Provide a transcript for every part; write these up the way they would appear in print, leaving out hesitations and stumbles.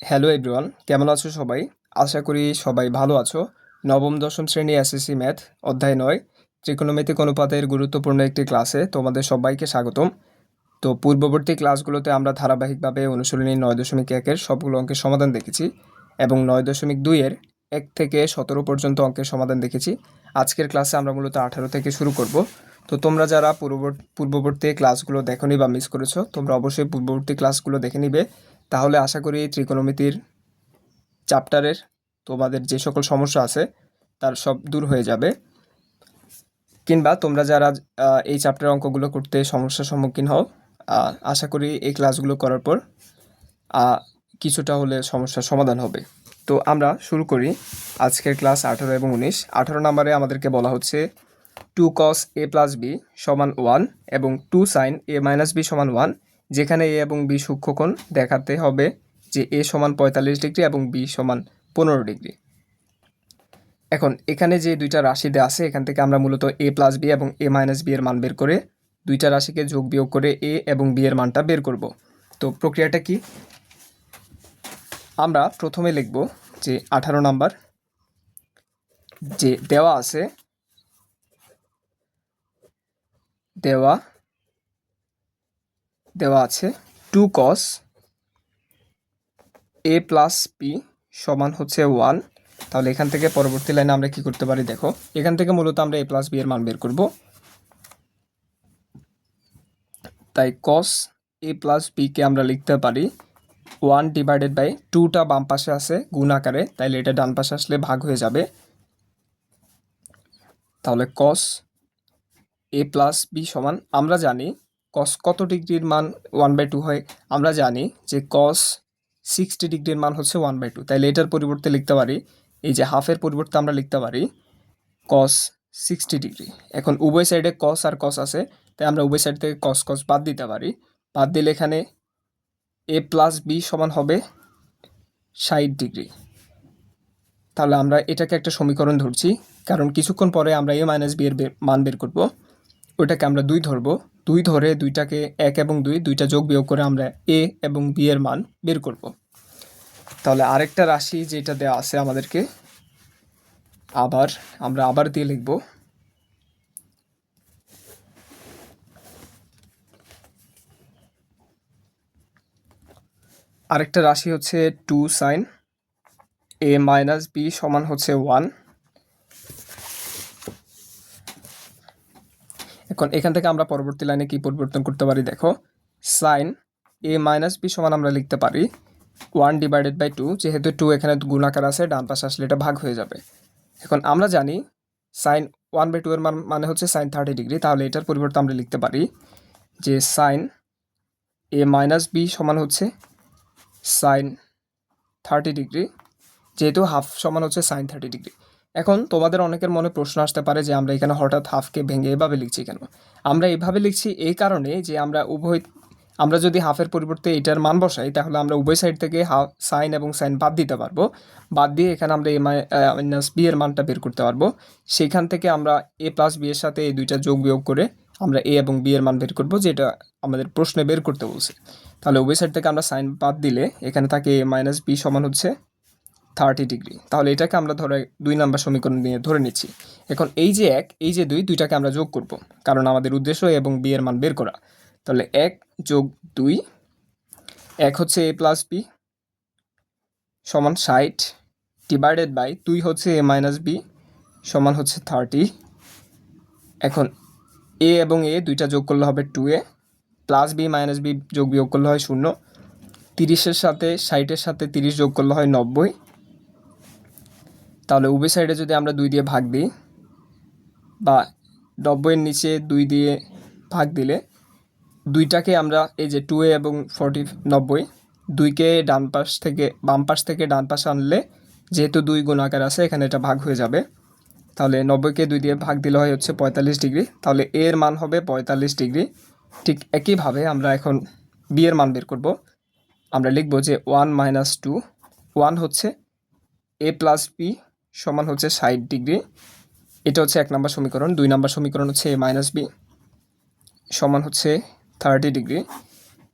Hello everyone, কেমন আছো সবাই? আশা করি সবাই ভালো আছো। নবম দশম শ্রেণী এসএসসি ম্যাথ অধ্যায় ৯ ত্রিকোণমিতিক অনুপাতের গুরুত্বপূর্ণ একটি ক্লাসে তোমাদের সবাইকে স্বাগতম। তো পূর্ববর্তী ক্লাসগুলোতে আমরা ধারাবাহিকভাবে অনুশীলনী ৯.১-এর সবগুলো অঙ্কের সমাধান দেখেছি এবং ৯.২-এর ১ থেকে ১৭ পর্যন্ত অঙ্কের সমাধান দেখেছি। আজকের ক্লাসে আমরা মূলত ১৮ থেকে শুরু করব। তো তোমরা যারা পূর্ববর্তী ক্লাসগুলো দেখোনি বা মিস করেছো, তোমরা অবশ্যই পূর্ববর্তী ক্লাসগুলো দেখে নিবে। তাহলে আশা করি ত্রিকোণমিতির চ্যাপ্টারের তোমাদের যে সকল সমস্যা আছে তার সব দূর হয়ে যাবে। কিংবা তোমরা যারা এই চ্যাপ্টারের অঙ্কগুলো করতে সমস্যার সম্মুখীন হও, আশা করি এই ক্লাসগুলো করার পর কিছুটা হলে সমস্যার সমাধান হবে। তো আমরা শুরু করি আজকের ক্লাস ১৮ এবং ১৯। ১৮ নম্বরে আমাদেরকে বলা হচ্ছে 2 cos a প্লাস বি সমান 1 এবং 2 sin a মাইনাস বি সমান 1, যেখানে a এবং b সূক্ষ্মকোণ দেখাতে হবে যে a সমান ৪৫ ডিগ্রি এবং b সমান ১৫ ডিগ্রি। এখন এখানে যে দুইটা রাশি দেওয়া আছে, এখান থেকে আমরা মূলত a প্লাস বি এবং a মাইনাস বি এর মান বের করে দুইটা রাশিকে যোগ বিয়োগ করে a এবং b এর মানটা বের করব। তো প্রক্রিয়াটা কি? আমরা প্রথমে লিখব যে ১৮ নাম্বার যে দেওয়া আছে, দেওয়া আছে 2 cos a প্লাস বি সমান হচ্ছে 1। তাহলে এখান থেকে পরবর্তী লাইনে আমরা কি করতে পারি দেখো, এখান থেকে মূলত আমরা a প্লাস বি এর মান বের করব। তাই cos a প্লাস বি কে আমরা লিখতে পারি 1 ডিভাইডেড বাই 2টা বাম পাশে আছে গুণ আকারে, তাইলে এটা ডান পাশে আসলে ভাগ হয়ে যাবে। তাহলে cos a প্লাস বি সমান, আমরা জানি cos কত ডিগ্রির মান 1/2 হয়, আমরা জানি যে cos 60 ডিগ্রির মান হচ্ছে 1/2। তাইলে এটার পরিবর্তে লিখতে পারি, এই যে হাফের পরিবর্তে আমরা লিখতে পারি cos 60 ডিগ্রি। এখন উভয় সাইডে cos আর cos আছে, তাই আমরা উভয় সাইড থেকে cos cos বাদ দিতে পারি। বাদ দিলে এখানে a প্লাস বি সমান হবে 60 ডিগ্রি। তাহলে আমরা এটাকে একটা সমীকরণ ধরছি, কারণ কিছুক্ষণ পরে আমরা a মাইনাস বি এর মান বের করব। ওইটাকে আমরা 2 ধরবো, 2 ধরে দুইটাকে 1 এবং 2 দুইটা যোগ বিয়োগ করে আমরা a এবং b এর মান বের করব। তাহলে আরেকটা রাশি যেটা দেওয়া আছে আমাদেরকে আমরা আবার দিয়ে লিখব। আরেকটা রাশি হচ্ছে 2 sin a মাইনাস বি সমান হচ্ছে 1। এখন এখান থেকে আমরা পরবর্তী লাইনে কি পরিবর্তন করতে পারি দেখো, sin a মাইনাস বি সমান আমরা লিখতে পারি 1 ডিভাইডেড বাই 2, যেহেতু 2 এখানে গুণাকার আছে, ডান পাশে আসলে এটা ভাগ হয়ে যাবে। এখন আমরা জানি sin 1/2 এর মানে হচ্ছে sin 30 ডিগ্রি, তাহলে এটার পরিবর্তে আমরা লিখতে পারি যে sin a মাইনাস বি সমান হচ্ছে sin 30 ডিগ্রি, যেহেতু হাফ সমান হচ্ছে sin 30 ডিগ্রি। এখন তোমাদের অনেকের মনে প্রশ্ন আসতে পারে যে আমরা এখানে হঠাৎ হাফকে ভেঙে এভাবে লিখছি কেন? আমরা এইভাবে লিখছি এই কারণে যে আমরা যদি হাফের পরিবর্তে এটার মান বসাই, তাহলে আমরা উভয় সাইড থেকে হাফ সাইন এবং সাইন বাদ দিতে পারবো। বাদ দিয়ে এখানে আমরা এ মাইনাস বি এর মানটা বের করতে পারবো। সেইখান থেকে আমরা এ প্লাস বি এর সাথে এই দুইটা যোগ বিয়োগ করে আমরা এ এবং বি এর মান বের করবো, যেটা আমাদের প্রশ্নে বের করতে বলছে। তাহলে উভয় সাইড থেকে আমরা সাইন বাদ দিলে এখানে থাকে এ মাইনাস বি সমান হচ্ছে 30 ডিগ্রি। তাহলে এটাকে আমরা ধরে 2 নম্বর সমীকরণ নিয়ে ধরে নিচ্ছি। এখন এই যে 1 এই যে 2 দুইটাকে আমরা যোগ করব, কারণ আমাদের উদ্দেশ্য এ এবং বি এর মান বের করা। তাহলে 1 যোগ 2, 1 হচ্ছে a প্লাস বি সমান 60 ডিভাইডেড বাই 2 হচ্ছে a মাইনাস বি সমান হচ্ছে 30। এখন a এবং a দুইটা যোগ করলে হবে 2a plus B minus B যোগ বিয়োগ করলে হয় 0। 30-এর সাথে 60-এর সাথে 30 যোগ করলে হয় 90। তাহলে উভয় সাইডে যদি আমরা 2 দিয়ে ভাগ দিই বা 90-এর নিচে 2 দিয়ে ভাগ দিলে, দুইটাকে আমরা এই যে 2a এবং 90, 2কে বাম পাশ থেকে ডান পাশে আনলে, যেহেতু 2 গুণাকার আছে এখানে এটা ভাগ হয়ে যাবে। তাহলে 90কে 2 দিয়ে ভাগ দিলে হয় হচ্ছে 45 ডিগ্রি। তাহলে a এর মান হবে 45 ডিগ্রি। ঠিক একইভাবে আমরা এখন b এর মান বের করব। আমরা লিখব যে 1 মাইনাস 2, 1 হচ্ছে a প্লাস বি সমান হচ্ছে 60 ডিগ্রি। এটা হচ্ছে 1 নম্বর সমীকরণ। 2 নম্বর সমীকরণ হচ্ছে a মাইনাস বি সমান হচ্ছে 30 ডিগ্রি।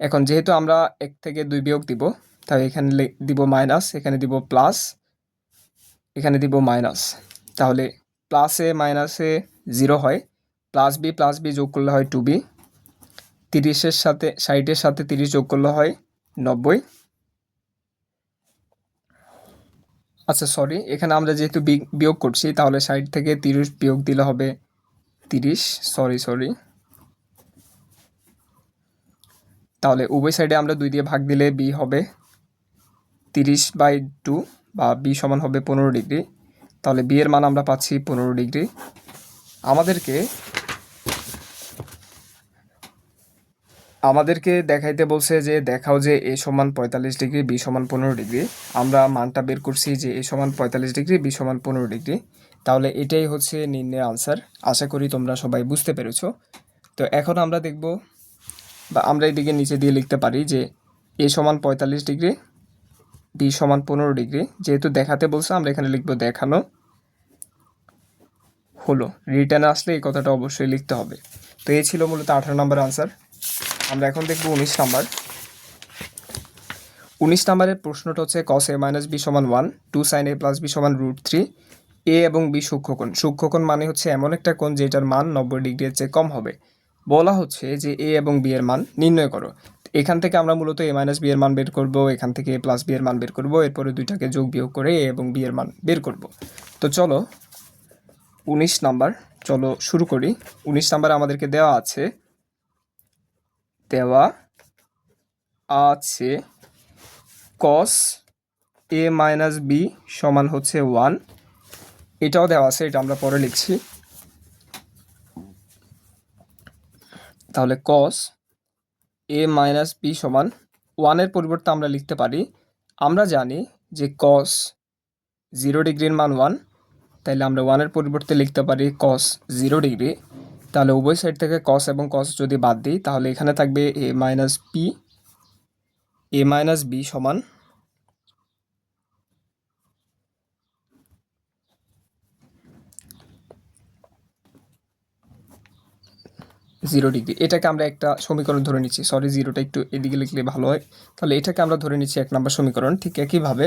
এখন যেহেতু আমরা 1 থেকে 2 বিয়োগ দিব, তাই এখানে দিব মাইনাস, এখানে দিব প্লাস, এখানে দিব মাইনাস। তাহলে প্লাসে মাইনাসে 0 হয়, প্লাস বি যোগ করলে হয় 2b, 30-এর সাথে 60-এর সাথে 30 যোগ করলে হয় 90। আচ্ছা সরি, এখানে আমরা যেহেতু বিয়োগ করছি তাহলে 60 থেকে 30 বিয়োগ দিলে হবে 30, সরি। তাহলে উভয় সাইডে আমরা 2 দিয়ে ভাগ দিলে বি হবে 30/2 বা বি সমান হবে 15 ডিগ্রি। তাহলে বি এর মান আমরা পাচ্ছি 15 ডিগ্রি। আমাদেরকে দেখাইতে বলছে যে দেখাও যে এ সমান 45 ডিগ্রি, বি সমান 15 ডিগ্রি। আমরা মানটা বের করছি যে এ সমান 45 ডিগ্রি, বি সমান 15 ডিগ্রি। তাহলে এটাই হচ্ছে নির্ণয়ের আনসার। আশা করি তোমরা সবাই বুঝতে পেরেছো। তো এখন আমরা দেখব, বা আমরা এদিকে নিচে দিয়ে লিখতে পারি যে এ সমান 45 ডিগ্রি, বি সমান 15 ডিগ্রি। যেহেতু দেখাতে বলছে আমরা এখানে লিখবো দেখানো হলো। রিটার্ন আসলে এই কথাটা অবশ্যই লিখতে হবে। তো এই ছিল মূলত 18 নম্বর আনসার। আমরা এখন দেখব 19 নাম্বার। 19 নাম্বারের প্রশ্নটা হচ্ছে cos a মাইনাস বি সমান 1, 2 sin a প্লাস বি সমান √3, এ এবং বি সূক্ষ্মকোণ। সূক্ষ্মকোণ মানে হচ্ছে এমন একটা কোণ যেটার মান 90 ডিগ্রির চেয়ে কম হবে। বলা হচ্ছে যে এ এবং বি এর মান নির্ণয় করো। এখান থেকে আমরা মূলত এ মাইনাস বি এর মান বের করব, এখান থেকে এ প্লাস বি এর মান বের করব, এরপরে দুইটাকে যোগ বিয়োগ করে এ এবং বি এর মান বের করব। তো চলো 19 নাম্বার, চলো শুরু করি। 19 নাম্বার আমাদেরকে দেওয়া আছে cos a মাইনাস বি সমান হচ্ছে 1। এটাও দেওয়া আছে, এটা আমরা পরে লিখছি। তাহলে cos a মাইনাস বি সমান 1 এর পরিবর্তে আমরা লিখতে পারি, আমরা জানি যে cos 0 ডিগ্রির মান 1, তাইলে আমরা 1 এর পরিবর্তে লিখতে পারি cos 0 ডিগ্রি। তাহলে উভয় সাইড থেকে cos এবং cos যদি বাদ দিই তাহলে এখানে থাকবে a মাইনাস বি সমান 0 ডিগ্রি। এটাকে আমরা একটা সমীকরণ ধরে নিচ্ছি, সরি 0টা একটু এদিকে লিখলে ভালো হয়। তাহলে এটাকে আমরা ধরে নিচ্ছি 1 নম্বর সমীকরণ। ঠিক একইভাবে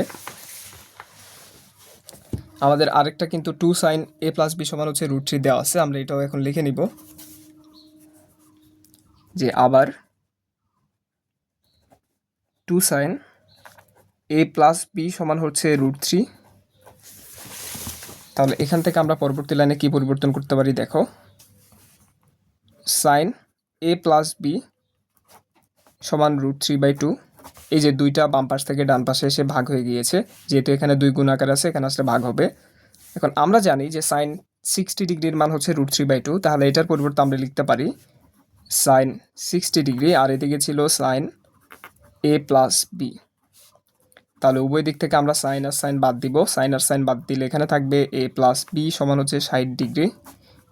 আমাদের আরেকটা কিন্তু 2 sin a প্লাস বি সমান হচ্ছে √3 দেওয়া আছে। আমরা এটাও এখন লিখে নিব যে আবার 2 sin a প্লাস বি সমান হচ্ছে √3। তাহলে এখান থেকে আমরা পরবর্তী লাইনে কি পরিবর্তন করতে পারি দেখো, sin a প্লাস বি সমান √3/2। এই যে দুইটা বাম পাশ থেকে ডান পাশে এসে ভাগ হয়ে গিয়েছে, যেহেতু এখানে 2 গুণ আকার আছে, এখানে আসলে ভাগ হবে। এখন আমরা জানি যে sin 60 ডিগ্রির মান হচ্ছে √3/2, তাহলে এটার পরিবর্তে আমরা লিখতে পারি sin 60 ডিগ্রি, আর এদিকে ছিল sin a প্লাস বি। তাহলে উভয় দিক থেকে আমরা সাইন আর সাইন বাদ দিব, সাইন আর সাইন বাদ দিলে এখানে থাকবে a প্লাস বি সমান হচ্ছে 60 ডিগ্রি।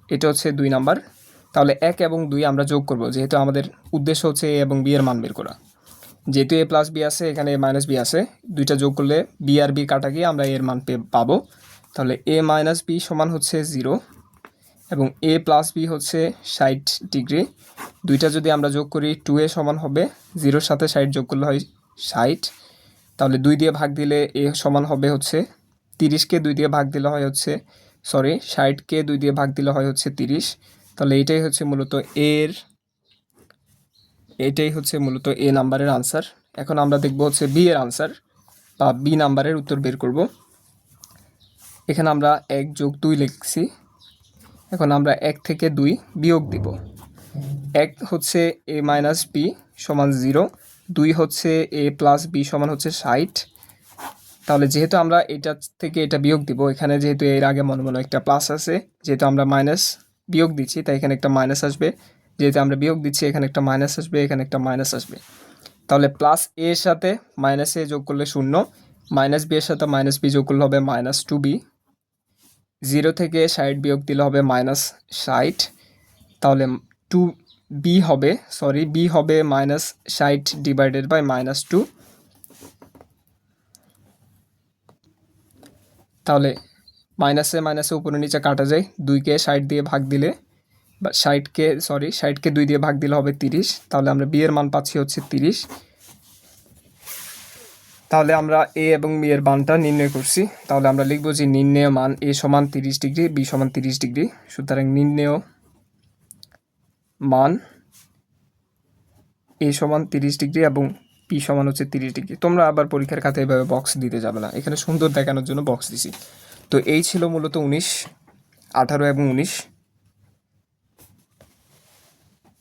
এটা হচ্ছে 2 নাম্বার। তাহলে 1 এবং 2 আমরা যোগ করব, যেহেতু আমাদের উদ্দেশ্য হচ্ছে a এবং b এর মান বের করা। যেহেতু a প্লাস বি আছে, এখানে a মাইনাস বি আছে, দুইটা যোগ করলে b আর b কাটা গিয়ে আমরা এর মান পাবো। তাহলে a মাইনাস বি সমান হচ্ছে 0 এবং a প্লাস বি হচ্ছে 60 ডিগ্রি। দুইটা যদি আমরা যোগ করি 2a সমান হবে 0-র সাথে 60 যোগ করলে হয় 60। তাহলে 2 দিয়ে ভাগ দিলে a সমান হবে হচ্ছে 30কে 2 দিয়ে ভাগ দিলে হয় হচ্ছে 60কে 2 দিয়ে ভাগ দিলে হয় হচ্ছে 30। তাহলে এটাই হচ্ছে মূলত এ নাম্বারের আনসার। এখন আমরা দেখব হচ্ছে বি এর আনসার বা বি নাম্বারের উত্তর বের করব। এখানে আমরা 1 যোগ 2 লিখছি। এখন আমরা 1 থেকে 2 বিয়োগ দিব। 1 হচ্ছে a মাইনাস বি সমান 0, 2 হচ্ছে a প্লাস বি সমান হচ্ছে 60। তাহলে যেহেতু আমরা এটা থেকে এটা বিয়োগ দিব, এখানে যেহেতু এর আগে মনে মনে একটা প্লাস আছে, যেহেতু আমরা মাইনাস বিয়োগ দিচ্ছি তাই এখানে একটা মাইনাস আসবে, যেহেতু আমরা বিয়োগ দিচ্ছি এখানে একটা মাইনাস আসবে, এখানে একটা মাইনাস আসবে। তাহলে প্লাস এ এর সাথে মাইনাস এ যোগ করলে 0, মাইনাস বি এর সাথে মাইনাস বি যোগ করলে হবে -2b, 0 থেকে 60 বিয়োগ দিলে হবে -60। তাহলে বি হবে -60 ডিভাইডেড বাই -2। তাহলে মাইনাসে উপরে নিচে কাটা যায়, 2কে 60 দিয়ে ভাগ দিলে বা 60কে 2 দিয়ে ভাগ দিলে হবে 30। তাহলে আমরা বি এর মান পাচ্ছি হচ্ছে 30। তাহলে আমরা এ এবং বি এর মানটা নির্ণয় করছি। তাহলে আমরা লিখব যে নির্ণেয় মান এ সমান 30 ডিগ্রি, বি সমান 30 ডিগ্রি। সুতরাং নির্ণেয় মান এ সমান 30 ডিগ্রি এবং পি সমান হচ্ছে 30 ডিগ্রি। তোমরা আবার পরীক্ষার খাতায় এভাবে বক্স দিতে যাবে না, এখানে সুন্দর দেখানোর জন্য বক্স দিছি। তো এই ছিল মূলত 19, 18 এবং 19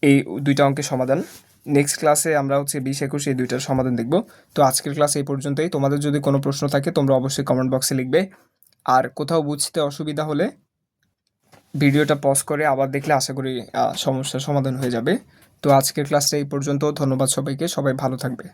এই দুইটা অঙ্কের সমাধান। নেক্সট ক্লাসে আমরা হচ্ছে 20, 21 এই দুইটার সমাধান দেখব। তো আজকের ক্লাস এই পর্যন্তই। তোমাদের যদি কোনো প্রশ্ন থাকে তোমরা অবশ্যই কমেন্ট বক্সে লিখবে। আর কোথাও বুঝতে অসুবিধা হলে ভিডিওটা পজ করে আবার দেখলে আশা করি সমস্যার সমাধান হয়ে যাবে। তো আজকের ক্লাসটা এই পর্যন্ত। ধন্যবাদ সবাইকে, সবাই ভালো থাকবে।